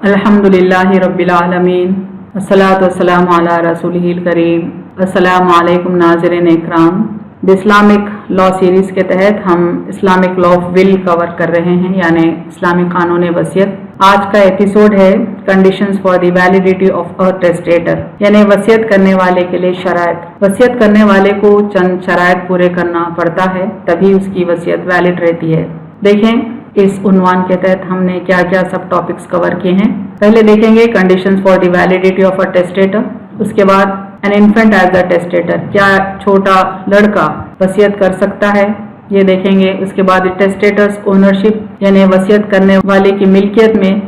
अल्हम्दुलिल्लाहि रब्बिल आलमीन अस्सलातु वस्सलामु अला रसूलिहिल करीम। अस्सलामु अलैकुम नाज़रीन इकराम। द इस्लामिक लॉ सीरीज़ के तहत हम Islamic law of will cover कर रहे हैं, यानी इस्लामी कानून वसीयत। आज का एपिसोड है conditions for the validity of a testator, यानी वसीयत करने वाले के लिए शराइत। वसीयत करने वाले को चंद शराइत पूरे करना पड़ता है, तभी उसकी वसीयत वैलिड रहती है। देखें इस उन्वान के तहत हमने क्या क्या सब टॉपिक्स कवर किए हैं। पहले देखेंगे conditions for the validity of a testator. उसके बाद an infant as the testator, क्या छोटा लड़का वसीयत कर सकता है, ये देखेंगे। उसके बाद टेस्टेटर्स ओनरशिप, यानी वसीयत करने वाले की मिल्कियत में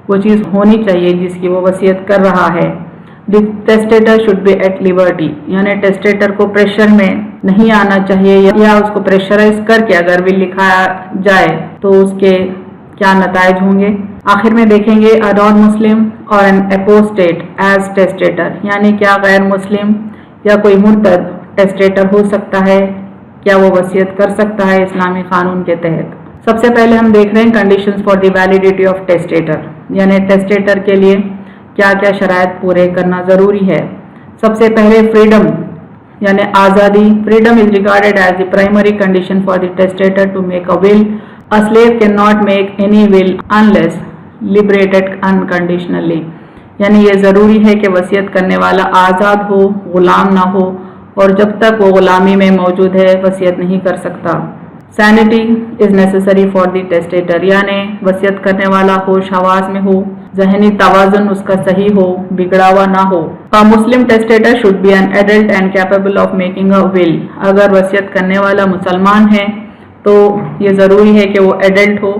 वो चीज़ होनी चाहिए जिसकी वो वसीयत कर रहा है। The testator should be at liberty, यानी टेस्टेटर को प्रेशर में नहीं आना चाहिए, या उसको प्रेशराइज करके अगर विल लिखाया जाए तो उसके क्या नताइज होंगे। आखिर में देखेंगे अ नॉन मुस्लिम और एन एपोस्टेट एज टेस्टेटर, यानी क्या गैर मुस्लिम या कोई मुर्तद टेस्टेटर हो सकता है, क्या वो वसीयत कर सकता है इस्लामी कानून के तहत। सबसे पहले हम देख रहे हैं conditions for the validity of testator, यानी टेस्टेटर के लिए क्या क्या शराइत पूरे करना ज़रूरी है। सबसे पहले फ्रीडम, यानी आज़ादी। Freedom is regarded as the primary condition for the testator to make a will. A slave can not make any will unless liberated unconditionally, यानी ये ज़रूरी है कि वसीयत करने वाला आज़ाद हो, गुलाम ना हो, और जब तक वो गुलामी में मौजूद है वसीयत नहीं कर सकता। Sanity is necessary for the testator, यानी वसीयत करने वाला होश हवास में हो, ज़हनी तवाज़ुन उसका सही हो, बिगड़ा हुआ ना हो। A Muslim testator should be an adult and capable of making a will. अगर वसीयत करने वाला मुसलमान है तो ये ज़रूरी है कि वो एडल्ट हो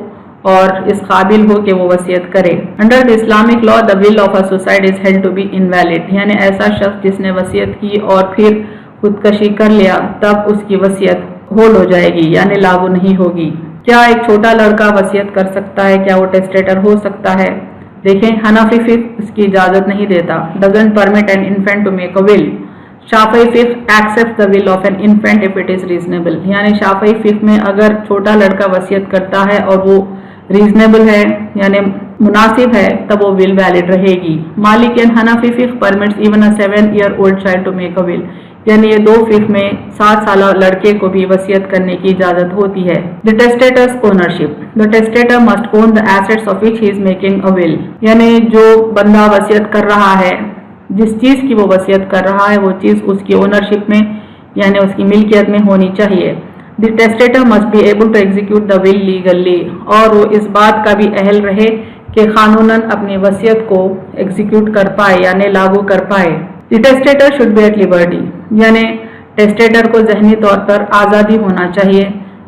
और इस काबिल हो कि वो वसीयत करे। Under the Islamic law the will of a suicide is held to be invalid, यानी ऐसा शख्स जिसने वसीयत की और फिर खुदकशी कर लिया तब उसकी वसीयत होल हो जाएगी, यानी लागू नहीं होगी। क्या एक छोटा लड़का वसीयत कर सकता है, क्या वो टेस्टेटर हो सकता है। देखें हनफी फिक्ह इसकी इजाज़त नहीं देता, doesn't permit an infant to make a will. Shafi'i fiqh accept the will of an infant if it is reasonable, यानी शाफई फिक्ह में अगर छोटा लड़का वसीयत करता है और वो रीजनेबल है यानी मुनासिब है तब वो विल वैलिड रहेगी। Malik and Hanafi fiqh permits even a 7-year old child to make a will, यानी ये दो फिक्ह में 7 साल लड़के को भी वसीयत करने की इजाजत होती है। The testator's ownership, the testator must own the assets of which he is making a will, यानी जो बंदा वसीयत कर रहा है, जिस चीज की वो वसीयत कर रहा है वो चीज उसकी ओनरशिप में यानी उसकी मिल्कियत में होनी चाहिए। The testator must be able to execute the will legally, और वो इस बात का भी अहल रहे कि कानूनन अपनी वसीयत को एग्जीक्यूट कर पाए यानी लागू कर पाए। The testator should be at liberty, यानी टेस्टेटर को जहनी तौर पर आज़ादी होना चाहिए,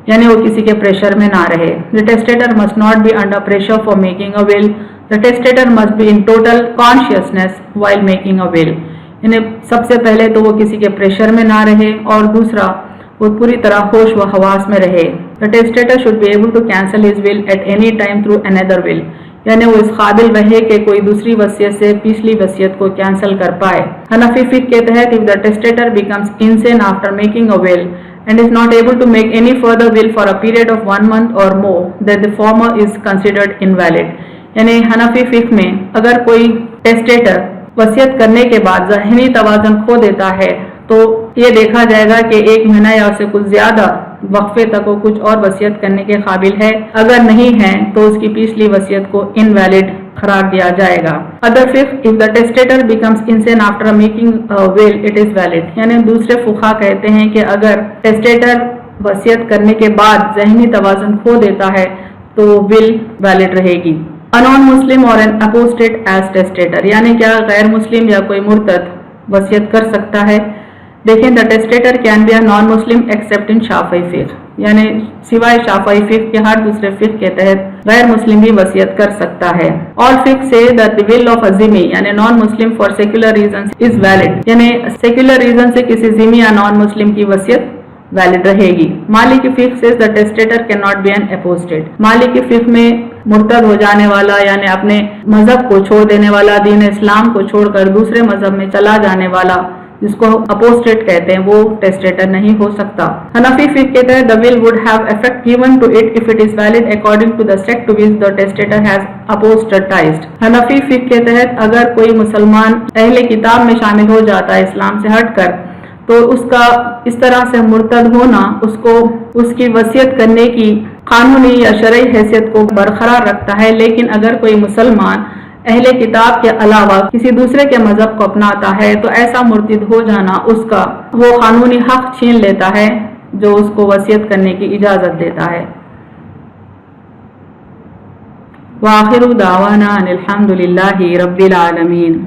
यानी वो किसी के प्रेशर में ना रहे। The testator must not be under pressure for making a will. The testator must be in total consciousness while making a will, यानी सबसे पहले तो वो किसी के प्रेशर में ना रहे और दूसरा वो पूरी तरह होश व हवास में रहे। The testator should B able to cancel his will at any time through another will, यानी वो इस काबिल रहे कि कोई दूसरी वसीयत से पिछली वसीयत को कैंसिल कर पाए। हनफी फिक्ह के तहत if the testator becomes insane after making a will and is not able to make any further will for a period of 1 month और more, that the former is considered invalid, यानी हनफी फिक्ह में अगर कोई टेस्टेटर वसीयत करने के बाद ज़हनी तवाज़ुन खो देता है तो ये देखा जाएगा कि 1 महीना या उससे कुछ ज्यादा वक्फे तक वो कुछ और वसीयत करने के काबिल है। अगर नहीं है तो उसकी पिछली वसीयत को इनवैलिड करार दिया जाएगा। Other fiqh, if the testator becomes insane after making will it is valid, यानी दूसरे फुक़हा कहते हैं कि अगर टेस्टेटर वसीयत करने के बाद ज़हनी तवाज़ुन खो देता है तो विल वैलिड रहेगी। अ नॉन मुस्लिम और एन अपोस्टेट एज टेस्टेटर, यानी क्या गैर मुस्लिम या कोई मुर्तद वसीयत कर सकता है। देखें the testator can be a non Muslim except in Shafi'i fiqh, यानी सिवाय शाफई फिक्ह के हर दूसरे फिक्ह के तहत गैर मुस्लिम भी वसीयत कर सकता है। All fiqh say that the will of a zimmi यानी non Muslim for secular reasons is valid, यानी सेक्युलर रीजन से किसी ज़िमी या नॉन मुस्लिम की वसीयत वैलिड रहेगी। Maliki fiqh say the testator can not be an apostate, Maliki फिक्ह में मुर्तद हो जाने वाला यानी अपने मजहब को छोड़ देने वाला, दीन इस्लाम को छोड़कर दूसरे मजहब में चला जाने वाला جس کو اپوسٹیٹ کہتے ہیں، وہ ٹیسٹیٹر نہیں ہو سکتا۔ حنفی فقہ کے تحت the will would have effect given to it if it is valid according to the sect to which the testator has apostatized۔ حنفی فقہ کے تحت اگر کوئی مسلمان اہل کتاب میں شامل ہو جاتا ہے اسلام سے ہٹ کر، تو اس کا اس طرح سے مرتد ہونا اس کو اس کی وصیت کرنے کی قانونی یا شرعی حیثیت کو برقرار رکھتا ہے، لیکن اگر کوئی مسلمان اہل کتاب کے علاوہ کسی دوسرے کے مذہب کو اپناتا ہے تو ایسا مرتد ہو جانا اس کا وہ قانونی حق چھین لیتا ہے جو اس کو وصیت کرنے کی اجازت دیتا ہے۔ وآخر دعوانا ان الحمد للہ رب العالمین۔